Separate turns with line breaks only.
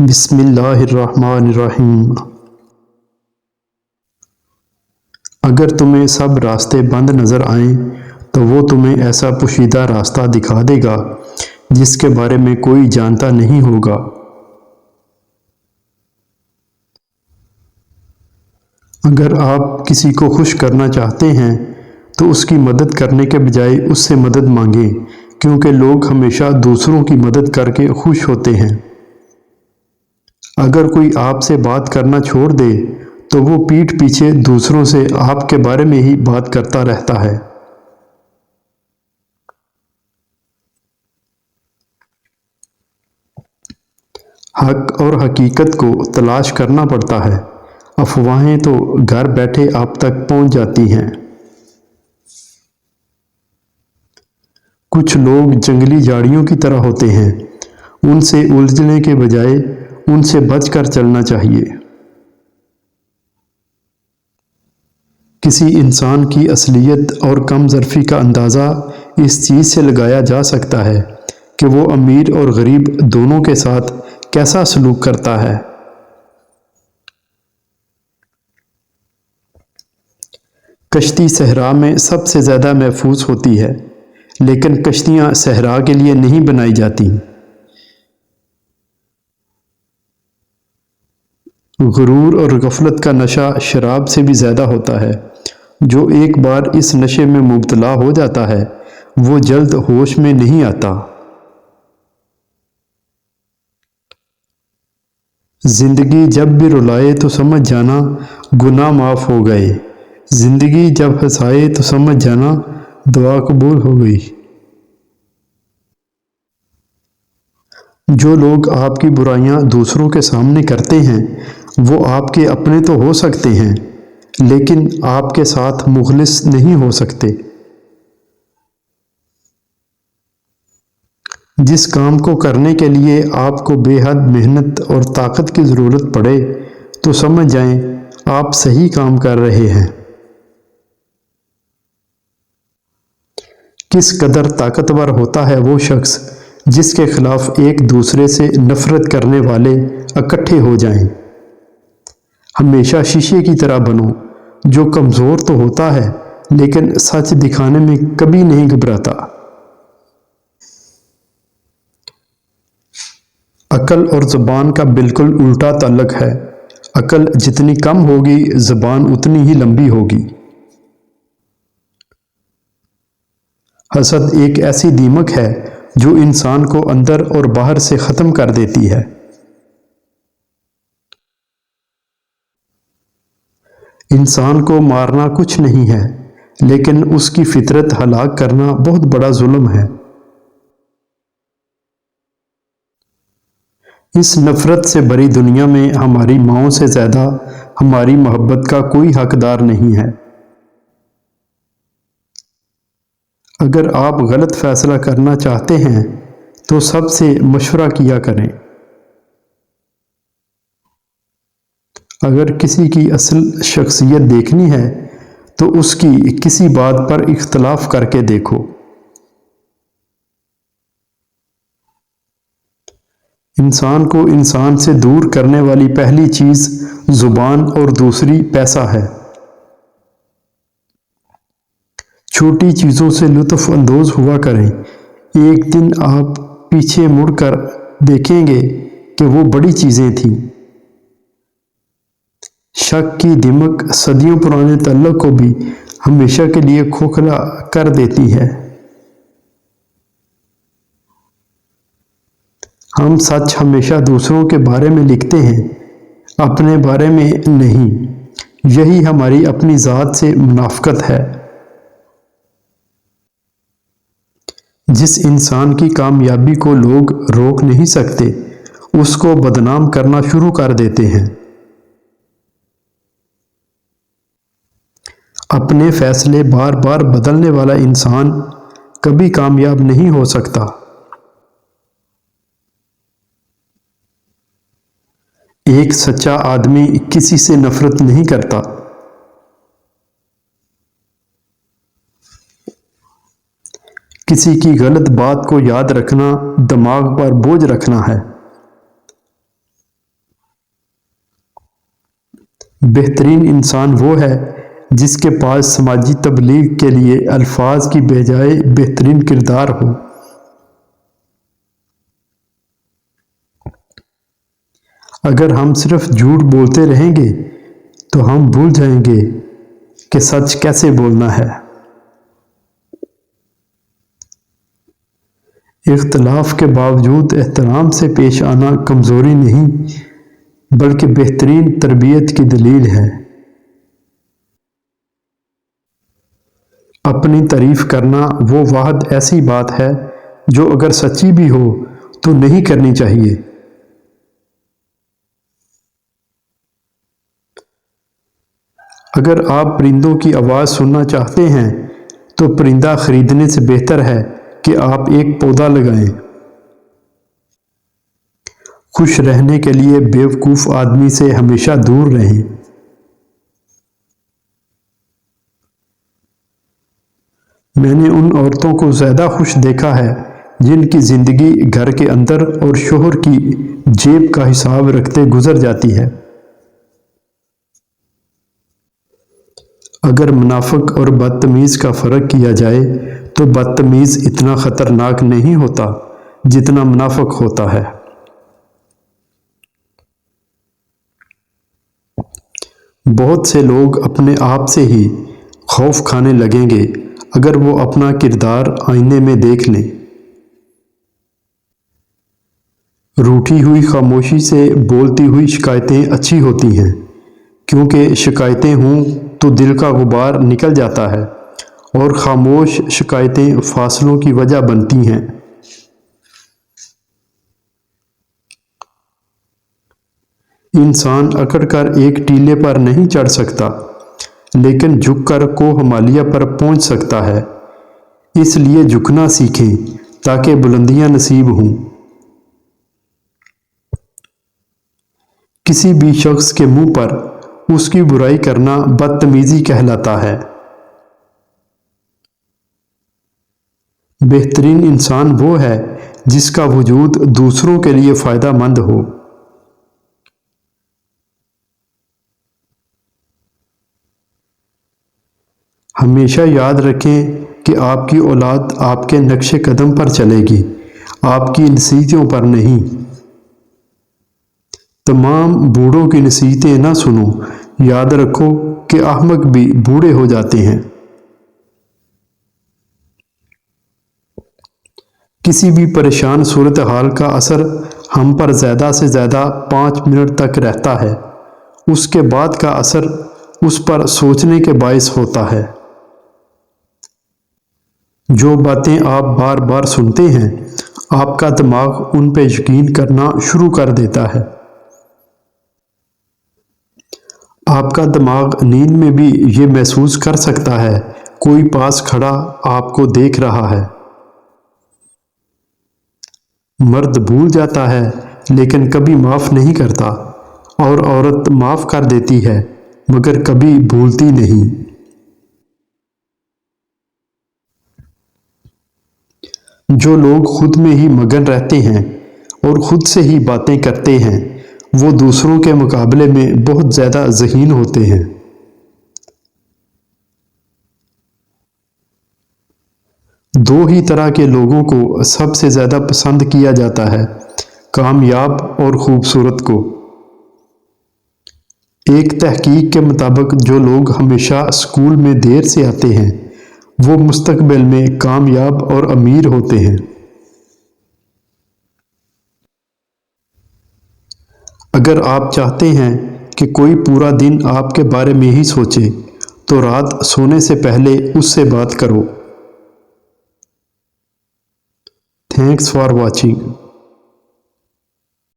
بسم اللہ الرحمن الرحیم۔ اگر تمہیں سب راستے بند نظر آئیں تو وہ تمہیں ایسا پوشیدہ راستہ دکھا دے گا جس کے بارے میں کوئی جانتا نہیں ہوگا۔ اگر آپ کسی کو خوش کرنا چاہتے ہیں تو اس کی مدد کرنے کے بجائے اس سے مدد مانگیں، کیونکہ لوگ ہمیشہ دوسروں کی مدد کر کے خوش ہوتے ہیں۔ اگر کوئی آپ سے بات کرنا چھوڑ دے تو وہ پیٹھ پیچھے دوسروں سے آپ کے بارے میں ہی بات کرتا رہتا ہے۔ حق اور حقیقت کو تلاش کرنا پڑتا ہے، افواہیں تو گھر بیٹھے آپ تک پہنچ جاتی ہیں۔ کچھ لوگ جنگلی جھاڑیوں کی طرح ہوتے ہیں، ان سے الجھنے کے بجائے ان سے بچ کر چلنا چاہیے۔ کسی انسان کی اصلیت اور کم ظرفی کا اندازہ اس چیز سے لگایا جا سکتا ہے کہ وہ امیر اور غریب دونوں کے ساتھ کیسا سلوک کرتا ہے۔ کشتی صحرا میں سب سے زیادہ محفوظ ہوتی ہے، لیکن کشتیاں صحرا کے لیے نہیں بنائی جاتی۔ غرور اور غفلت کا نشہ شراب سے بھی زیادہ ہوتا ہے۔ جو ایک بار اس نشے میں مبتلا ہو جاتا ہے وہ جلد ہوش میں نہیں آتا۔ زندگی جب بھی رلائے تو سمجھ جانا گناہ معاف ہو گئے، زندگی جب ہنسائے تو سمجھ جانا دعا قبول ہو گئی۔ جو لوگ آپ کی برائیاں دوسروں کے سامنے کرتے ہیں وہ آپ کے اپنے تو ہو سکتے ہیں، لیکن آپ کے ساتھ مخلص نہیں ہو سکتے۔ جس کام کو کرنے کے لیے آپ کو بے حد محنت اور طاقت کی ضرورت پڑے تو سمجھ جائیں آپ صحیح کام کر رہے ہیں۔ کس قدر طاقتور ہوتا ہے وہ شخص جس کے خلاف ایک دوسرے سے نفرت کرنے والے اکٹھے ہو جائیں۔ ہمیشہ شیشے کی طرح بنو جو کمزور تو ہوتا ہے لیکن سچ دکھانے میں کبھی نہیں گھبراتا۔ عقل اور زبان کا بالکل الٹا تعلق ہے، عقل جتنی کم ہوگی زبان اتنی ہی لمبی ہوگی۔ حسد ایک ایسی دیمک ہے جو انسان کو اندر اور باہر سے ختم کر دیتی ہے۔ انسان کو مارنا کچھ نہیں ہے، لیکن اس کی فطرت ہلاک کرنا بہت بڑا ظلم ہے۔ اس نفرت سے بھری دنیا میں ہماری ماؤں سے زیادہ ہماری محبت کا کوئی حقدار نہیں ہے۔ اگر آپ غلط فیصلہ کرنا چاہتے ہیں تو سب سے مشورہ کیا کریں۔ اگر کسی کی اصل شخصیت دیکھنی ہے تو اس کی کسی بات پر اختلاف کر کے دیکھو۔ انسان کو انسان سے دور کرنے والی پہلی چیز زبان اور دوسری پیسہ ہے۔ چھوٹی چیزوں سے لطف اندوز ہوا کریں، ایک دن آپ پیچھے مڑ کر دیکھیں گے کہ وہ بڑی چیزیں تھیں۔ شک کی دمک صدیوں پرانے تعلق کو بھی ہمیشہ کے لیے کھوکھلا کر دیتی ہے۔ ہم سچ ہمیشہ دوسروں کے بارے میں لکھتے ہیں، اپنے بارے میں نہیں۔ یہی ہماری اپنی ذات سے منافقت ہے۔ جس انسان کی کامیابی کو لوگ روک نہیں سکتے اس کو بدنام کرنا شروع کر دیتے ہیں۔ اپنے فیصلے بار بار بدلنے والا انسان کبھی کامیاب نہیں ہو سکتا۔ ایک سچا آدمی کسی سے نفرت نہیں کرتا۔ کسی کی غلط بات کو یاد رکھنا دماغ پر بوجھ رکھنا ہے۔ بہترین انسان وہ ہے جس کے پاس سماجی تبلیغ کے لیے الفاظ کی بجائے بہترین کردار ہو۔ اگر ہم صرف جھوٹ بولتے رہیں گے تو ہم بھول جائیں گے کہ سچ کیسے بولنا ہے۔ اختلاف کے باوجود احترام سے پیش آنا کمزوری نہیں بلکہ بہترین تربیت کی دلیل ہے۔ اپنی تعریف کرنا وہ واحد ایسی بات ہے جو اگر سچی بھی ہو تو نہیں کرنی چاہیے۔ اگر آپ پرندوں کی آواز سننا چاہتے ہیں تو پرندہ خریدنے سے بہتر ہے کہ آپ ایک پودا لگائیں۔ خوش رہنے کے لیے بیوقوف آدمی سے ہمیشہ دور رہیں۔ میں نے ان عورتوں کو زیادہ خوش دیکھا ہے جن کی زندگی گھر کے اندر اور شوہر کی جیب کا حساب رکھتے گزر جاتی ہے۔ اگر منافق اور بدتمیز کا فرق کیا جائے تو بدتمیز اتنا خطرناک نہیں ہوتا جتنا منافق ہوتا ہے۔ بہت سے لوگ اپنے آپ سے ہی خوف کھانے لگیں گے اگر وہ اپنا کردار آئینے میں دیکھ لیں۔ روٹھی ہوئی خاموشی سے بولتی ہوئی شکایتیں اچھی ہوتی ہیں کیونکہ شکایتیں ہوں تو دل کا غبار نکل جاتا ہے اور خاموش شکایتیں فاصلوں کی وجہ بنتی ہیں۔ انسان اکڑ کر ایک ٹیلے پر نہیں چڑھ سکتا لیکن جھک کر کوہ ہمالیہ پر پہنچ سکتا ہے۔ اس لیے جھکنا سیکھیں تاکہ بلندیاں نصیب ہوں۔ کسی بھی شخص کے منہ پر اس کی برائی کرنا بدتمیزی کہلاتا ہے۔ بہترین انسان وہ ہے جس کا وجود دوسروں کے لیے فائدہ مند ہو۔ ہمیشہ یاد رکھیں کہ آپ کی اولاد آپ کے نقش قدم پر چلے گی، آپ کی نصیحتوں پر نہیں۔ تمام بوڑھوں کی نصیحتیں نہ سنو، یاد رکھو کہ احمق بھی بوڑھے ہو جاتے ہیں۔ کسی بھی پریشان صورتحال کا اثر ہم پر زیادہ سے زیادہ 5 منٹ تک رہتا ہے، اس کے بعد کا اثر اس پر سوچنے کے باعث ہوتا ہے۔ جو باتیں آپ بار بار سنتے ہیں آپ کا دماغ ان پہ یقین کرنا شروع کر دیتا ہے۔ آپ کا دماغ نیند میں بھی یہ محسوس کر سکتا ہے کوئی پاس کھڑا آپ کو دیکھ رہا ہے۔ مرد بھول جاتا ہے لیکن کبھی معاف نہیں کرتا اور عورت معاف کر دیتی ہے مگر کبھی بھولتی نہیں۔ جو لوگ خود میں ہی مگن رہتے ہیں اور خود سے ہی باتیں کرتے ہیں وہ دوسروں کے مقابلے میں بہت زیادہ ذہین ہوتے ہیں۔ دو ہی طرح کے لوگوں کو سب سے زیادہ پسند کیا جاتا ہے، کامیاب اور خوبصورت کو۔ ایک تحقیق کے مطابق جو لوگ ہمیشہ اسکول میں دیر سے آتے ہیں وہ مستقبل میں کامیاب اور امیر ہوتے ہیں۔ اگر آپ چاہتے ہیں کہ کوئی پورا دن آپ کے بارے میں ہی سوچے تو رات سونے سے پہلے اس سے بات کرو۔ Thanks for watching.